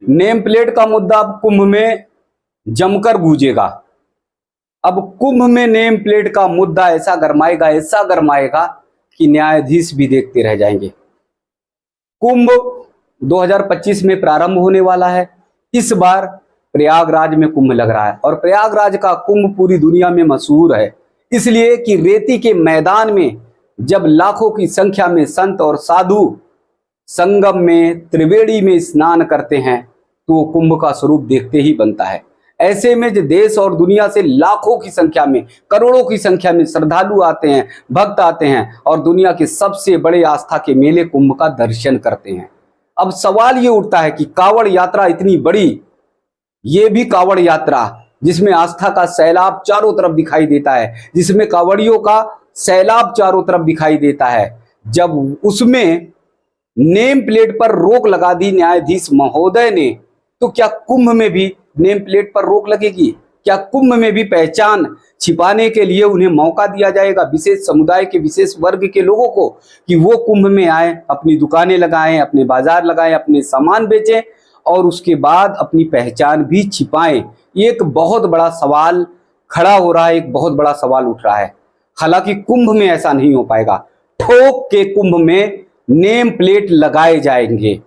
Name plate का मुद्दा अब कुंभ में जमकर गूंजेगा। अब कुंभ में नेम प्लेट का मुद्दा ऐसा गरमाएगा कि न्यायाधीश भी देखते रह जाएंगे। कुंभ 2025 में प्रारंभ होने वाला है। इस बार प्रयागराज में कुंभ लग रहा है और प्रयागराज का कुंभ पूरी दुनिया में मशहूर है, इसलिए कि रेती के मैदान में जब लाखों की संख्या में संत और साधु संगम में त्रिवेणी में स्नान करते हैं तो वो कुंभ का स्वरूप देखते ही बनता है। ऐसे में जो देश और दुनिया से लाखों की संख्या में, करोड़ों की संख्या में श्रद्धालु आते हैं, भक्त आते हैं और दुनिया के सबसे बड़े आस्था के मेले कुंभ का दर्शन करते हैं। अब सवाल ये उठता है कि कावड़ यात्रा इतनी बड़ी, ये भी कावड़ यात्रा जिसमें आस्था का सैलाब चारों तरफ दिखाई देता है, जिसमें कावड़ियों का सैलाब चारों तरफ दिखाई देता है, जब उसमें नेम प्लेट पर रोक लगा दी न्यायाधीश महोदय ने, तो क्या कुंभ में भी नेम प्लेट पर रोक लगेगी? क्या कुंभ में भी पहचान छिपाने के लिए उन्हें मौका दिया जाएगा, विशेष समुदाय के विशेष वर्ग के लोगों को, कि वो कुंभ में आए, अपनी दुकानें लगाएं, अपने बाजार लगाएं, अपने सामान बेचें और उसके बाद अपनी पहचान भी छिपाएं? ये एक बहुत बड़ा सवाल खड़ा हो रहा है, एक बहुत बड़ा सवाल उठ रहा है। हालांकि कुंभ में ऐसा नहीं हो पाएगा। ठोक के कुंभ में नेम प्लेट लगाए जाएंगे,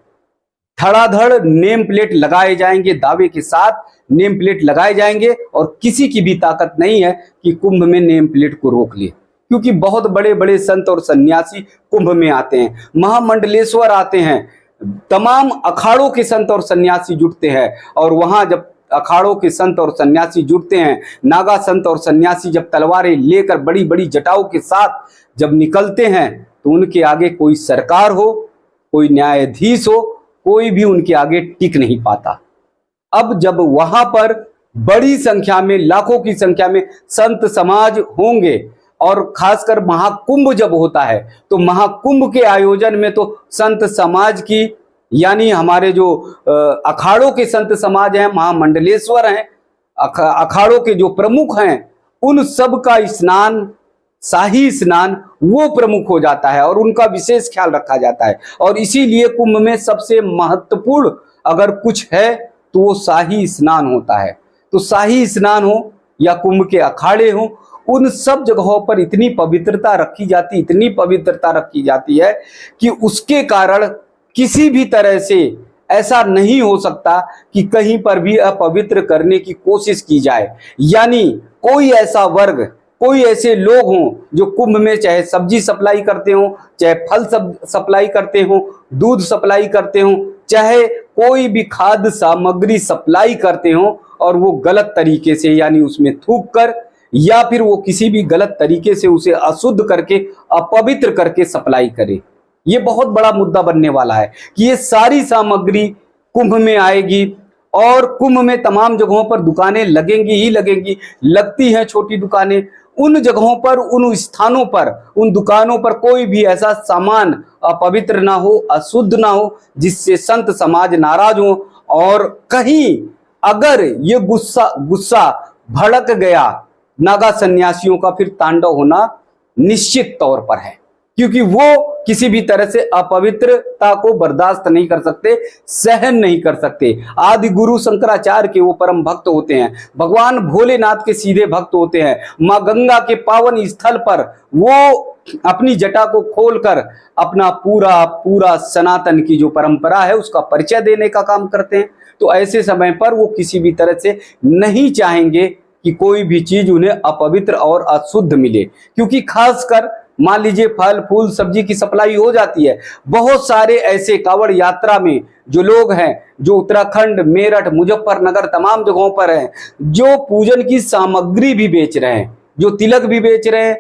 धड़ाधड़ नेम प्लेट लगाए जाएंगे, दावे के साथ नेम प्लेट लगाए जाएंगे और किसी की भी ताकत नहीं है कि कुंभ में नेम प्लेट को रोक ले, क्योंकि बहुत बड़े बड़े संत और सन्यासी कुंभ में आते हैं, महामंडलेश्वर आते हैं, तमाम अखाड़ों के संत और सन्यासी जुटते हैं और वहां जब अखाड़ों के संत और सन्यासी जुटते हैं, नागा संत और सन्यासी जब तलवारें लेकर बड़ी बड़ी जटाओं के साथ जब निकलते हैं तो उनके आगे कोई सरकार हो, कोई न्यायाधीश हो, कोई भी उनके आगे टिक नहीं पाता। अब जब वहां पर बड़ी संख्या में, लाखों की संख्या में संत समाज होंगे और खासकर महाकुंभ जब होता है तो महाकुंभ के आयोजन में तो संत समाज की, यानी हमारे जो अखाड़ों के संत समाज हैं, महामंडलेश्वर हैं, अखाड़ों के जो प्रमुख हैं, उन सब का स्नान, शाही स्नान वो प्रमुख हो जाता है और उनका विशेष ख्याल रखा जाता है। और इसीलिए कुंभ में सबसे महत्वपूर्ण अगर कुछ है तो वो शाही स्नान होता है। तो शाही स्नान हो या कुंभ के अखाड़े हो, उन सब जगहों पर इतनी पवित्रता रखी जाती है कि उसके कारण किसी भी तरह से ऐसा नहीं हो सकता कि कहीं पर भी अपवित्र करने की कोशिश की जाए। यानी कोई ऐसा वर्ग, कोई ऐसे लोग हों जो कुंभ में चाहे सब्जी सप्लाई करते हों, चाहे फल सप्लाई करते हों, दूध सप्लाई करते हों, चाहे कोई भी खाद्य सामग्री सप्लाई करते हों और वो गलत तरीके से, यानी उसमें थूक कर या फिर वो किसी भी गलत तरीके से उसे अशुद्ध करके, अपवित्र करके सप्लाई करे। ये बहुत बड़ा मुद्दा बनने वाला है कि ये सारी सामग्री कुंभ में आएगी और कुंभ में तमाम जगहों पर दुकानें लगेंगी ही लगेंगी, लगती हैं छोटी दुकानें। उन जगहों पर, उन स्थानों पर, उन दुकानों पर कोई भी ऐसा सामान अपवित्र ना हो, अशुद्ध ना हो, जिससे संत समाज नाराज हो। और कहीं अगर ये गुस्सा भड़क गया नागा सन्यासियों का, फिर तांडव होना निश्चित तौर पर है, क्योंकि वो किसी भी तरह से अपवित्रता को बर्दाश्त नहीं कर सकते, सहन नहीं कर सकते। आदि गुरु शंकराचार्य के वो परम भक्त होते हैं, भगवान भोलेनाथ के सीधे भक्त होते हैं। माँ गंगा के पावन स्थल पर वो अपनी जटा को खोलकर अपना पूरा सनातन की जो परंपरा है उसका परिचय देने का काम करते हैं। तो ऐसे समय पर वो किसी भी तरह से नहीं चाहेंगे कि कोई भी चीज उन्हें अपवित्र और अशुद्ध मिले, क्योंकि खासकर मान लीजिए फल फूल सब्जी की सप्लाई हो जाती है। बहुत सारे ऐसे कावड़ यात्रा में जो लोग हैं, जो उत्तराखंड, मेरठ, मुजफ्फरनगर तमाम जगहों पर हैं, जो पूजन की सामग्री भी बेच रहे हैं, जो तिलक भी बेच रहे हैं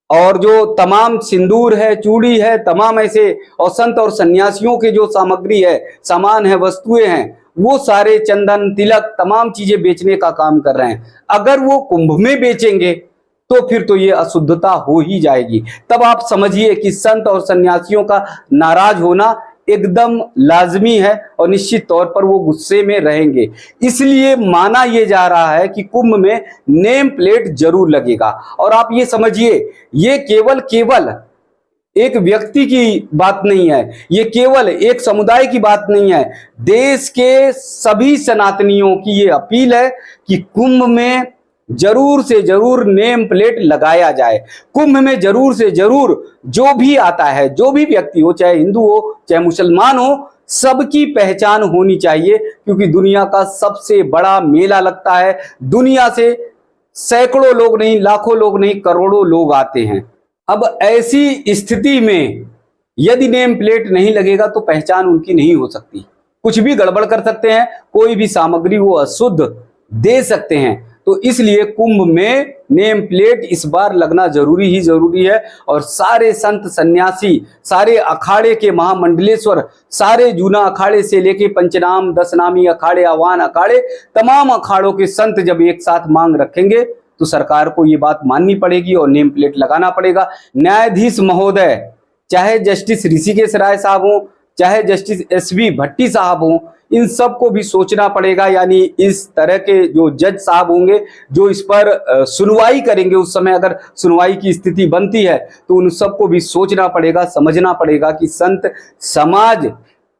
और जो तमाम सिंदूर है, चूड़ी है, तमाम ऐसे और संत और सन्यासियों के जो सामग्री है, सामान है, वस्तुएं हैं, वो सारे चंदन, तिलक, तमाम चीजें बेचने का काम कर रहे हैं। अगर वो कुंभ में बेचेंगे तो फिर तो ये अशुद्धता हो ही जाएगी। तब आप समझिए कि संत और सन्यासियों का नाराज होना एकदम लाजमी है और निश्चित तौर पर वो गुस्से में रहेंगे। इसलिए माना यह जा रहा है कि कुंभ में नेम प्लेट जरूर लगेगा। और आप ये समझिए, ये केवल एक व्यक्ति की बात नहीं है, ये केवल एक समुदाय की बात नहीं है। देश के सभी सनातनियों की ये अपील है कि कुंभ में जरूर से जरूर नेम प्लेट लगाया जाए। कुंभ में जरूर से जरूर जो भी आता है, जो भी व्यक्ति हो, चाहे हिंदू हो चाहे मुसलमान हो, सबकी पहचान होनी चाहिए, क्योंकि दुनिया का सबसे बड़ा मेला लगता है। दुनिया से सैकड़ों लोग नहीं, लाखों लोग नहीं, करोड़ों लोग आते हैं। अब ऐसी स्थिति में यदि नेम प्लेट नहीं लगेगा तो पहचान उनकी नहीं हो सकती। कुछ भी गड़बड़ कर सकते हैं, कोई भी सामग्री वो अशुद्ध दे सकते हैं। तो इसलिए कुंभ में नेम प्लेट इस बार लगना जरूरी ही जरूरी है। और सारे संत सन्यासी, सारे अखाड़े के महामंडलेश्वर, सारे जूना अखाड़े से लेके पंचनाम, दशनामी अखाड़े, आह्वान अखाड़े, तमाम अखाड़ों के संत जब एक साथ मांग रखेंगे तो सरकार को ये बात माननी पड़ेगी और नेम प्लेट लगाना पड़ेगा। न्यायाधीश महोदय, चाहे जस्टिस ऋषिकेश राय साहब हो, चाहे जस्टिस एसवी भट्टी साहब हो, इन सब को भी सोचना पड़ेगा। यानी इस तरह के जो जज साहब होंगे जो इस पर सुनवाई करेंगे, उस समय अगर सुनवाई की स्थिति बनती है तो उन सबको भी सोचना पड़ेगा, समझना पड़ेगा कि संत समाज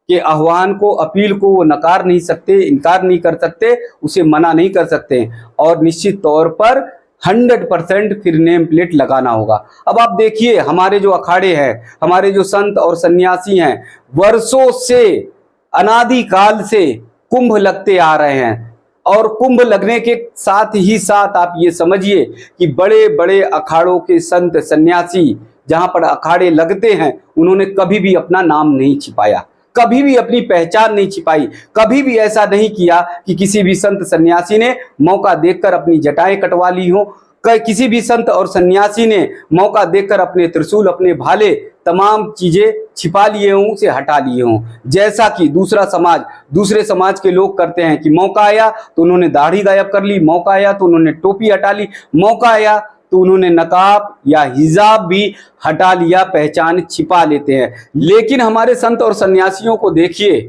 के आह्वान को, अपील को वो नकार नहीं सकते, इनकार नहीं कर सकते, उसे मना नहीं कर सकते। और निश्चित तौर पर 100% फिर नेम प्लेट लगाना होगा। अब आप देखिए, हमारे जो अखाड़े हैं, हमारे जो संत और सन्यासी हैं, वर्षों से, अनादिकाल से कुंभ लगते आ रहे हैं। और कुंभ लगने के साथ ही साथ आप ये समझिए कि बड़े बड़े अखाड़ों के संत सन्यासी जहां पर अखाड़े लगते हैं, उन्होंने कभी भी अपना नाम नहीं छिपाया, कभी भी अपनी पहचान नहीं छिपाई। कभी भी ऐसा नहीं किया कि किसी भी संत सन्यासी ने मौका देखकर अपनी जटाएं कटवा ली हो, किसी भी संत और सन्यासी ने मौका देखकर अपने त्रिशूल, अपने भाले, तमाम चीजें छिपा लिए हों, उसे हटा लिए हों। जैसा कि दूसरे समाज के लोग करते हैं कि मौका आया तो उन्होंने दाढ़ी गायब कर ली, मौका आया तो उन्होंने टोपी हटा ली, मौका आया तो उन्होंने नकाब या हिजाब भी हटा लिया, पहचान छिपा लेते हैं। लेकिन हमारे संत और सन्यासियों को देखिए,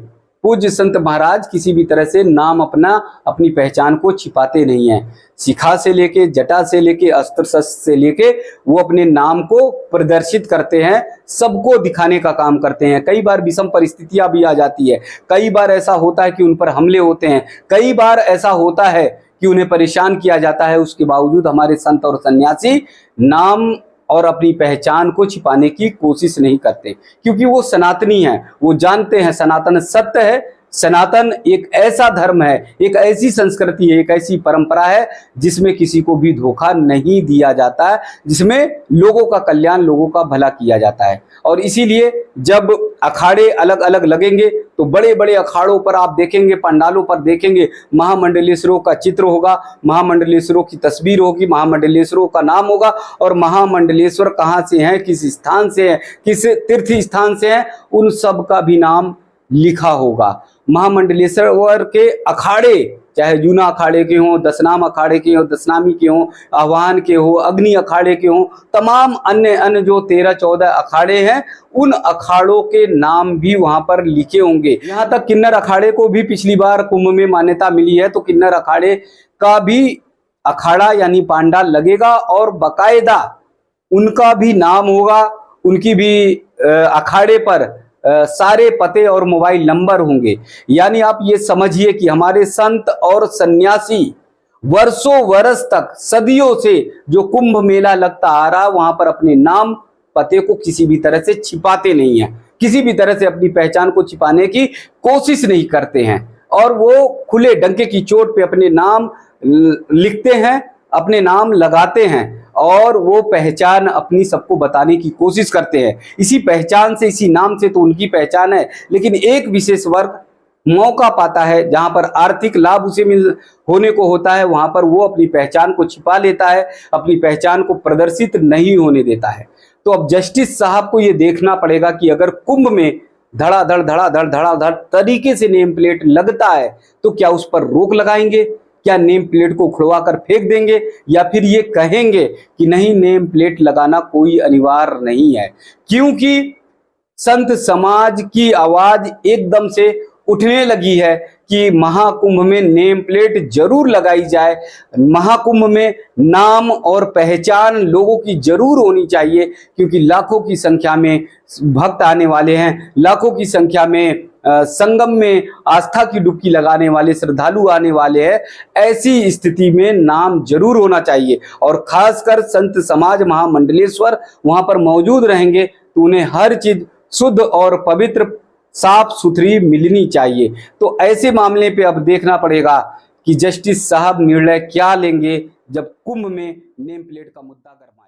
पूज्य संत महाराज किसी भी तरह से नाम अपनी पहचान को छिपाते नहीं हैं। शिखा से लेके, जटा से लेके, अस्त्र शस्त्र से लेके वो अपने नाम को प्रदर्शित करते हैं, सबको दिखाने का काम करते हैं। कई बार विषम परिस्थितियां भी आ जाती है, कई बार ऐसा होता है कि उन पर हमले होते हैं, कई बार ऐसा होता है कि उन्हें परेशान किया जाता है। उसके बावजूद हमारे संत और सन्यासी नाम और अपनी पहचान को छिपाने की कोशिश नहीं करते, क्योंकि वो सनातनी हैं। वो जानते हैं सनातन सत्य है, सनातन एक ऐसा धर्म है, एक ऐसी संस्कृति है, एक ऐसी परंपरा है जिसमें किसी को भी धोखा नहीं दिया जाता है, जिसमें लोगों का कल्याण, लोगों का भला किया जाता है। और इसीलिए जब अखाड़े अलग अलग लगेंगे तो बड़े बड़े अखाड़ों पर आप देखेंगे, पंडालों पर देखेंगे, महामंडलेश्वरों का चित्र होगा, महामंडलेश्वरों की तस्वीर होगी, महामंडलेश्वरों का नाम होगा, और महामंडलेश्वर कहाँ से हैं, किस स्थान से हैं, किस तीर्थ स्थान से हैं, उन सब का भी नाम लिखा होगा। महामंडलेश्वर के अखाड़े, चाहे जूना अखाड़े के हों, दशनाम अखाड़े के हों, दशनामी के हों, आह्वान के हों, अग्नि अखाड़े के हों, तमाम अन्य जो 13-14 अखाड़े हैं, उन अखाड़ों के नाम भी वहां पर लिखे होंगे। यहाँ तक किन्नर अखाड़े को भी पिछली बार कुंभ में मान्यता मिली है, तो किन्नर अखाड़े का भी अखाड़ा यानी पांडाल लगेगा और बाकायदा उनका भी नाम होगा, उनकी भी अखाड़े पर सारे पते और मोबाइल नंबर होंगे। यानी आप ये समझिए कि हमारे संत और सन्यासी वर्षों वर्ष तक, सदियों से जो कुंभ मेला लगता आ रहा, वहां पर अपने नाम पते को किसी भी तरह से छिपाते नहीं हैं, किसी भी तरह से अपनी पहचान को छिपाने की कोशिश नहीं करते हैं, और वो खुले डंके की चोट पे अपने नाम लिखते हैं, अपने नाम लगाते हैं, और वो पहचान अपनी सबको बताने की कोशिश करते हैं। इसी पहचान से, इसी नाम से तो उनकी पहचान है। लेकिन एक विशेष वर्ग मौका पाता है, जहां पर आर्थिक लाभ उसे होने को होता है, वहां पर वो अपनी पहचान को छिपा लेता है, अपनी पहचान को प्रदर्शित नहीं होने देता है। तो अब जस्टिस साहब को ये देखना पड़ेगा कि अगर कुंभ में धड़ाधड़ तरीके से नेम प्लेट लगता है तो क्या उस पर रोक लगाएंगे, क्या नेम प्लेट को उखड़वा कर फेंक देंगे, या फिर ये कहेंगे कि नहीं, नेम प्लेट लगाना कोई अनिवार्य नहीं है। क्योंकि संत समाज की आवाज एकदम से उठने लगी है कि महाकुंभ में नेम प्लेट जरूर लगाई जाए। महाकुंभ में नाम और पहचान लोगों की जरूर होनी चाहिए, क्योंकि लाखों की संख्या में भक्त आने वाले हैं, लाखों की संख्या में संगम में आस्था की डुबकी लगाने वाले श्रद्धालु आने वाले हैं। ऐसी स्थिति में नाम जरूर होना चाहिए, और खासकर संत समाज महामंडलेश्वर वहां पर मौजूद रहेंगे तो उन्हें हर चीज शुद्ध और पवित्र साफ सुथरी मिलनी चाहिए। तो ऐसे मामले पे अब देखना पड़ेगा कि जस्टिस साहब निर्णय क्या लेंगे जब कुंभ में नेम प्लेट का मुद्दा गरमाए।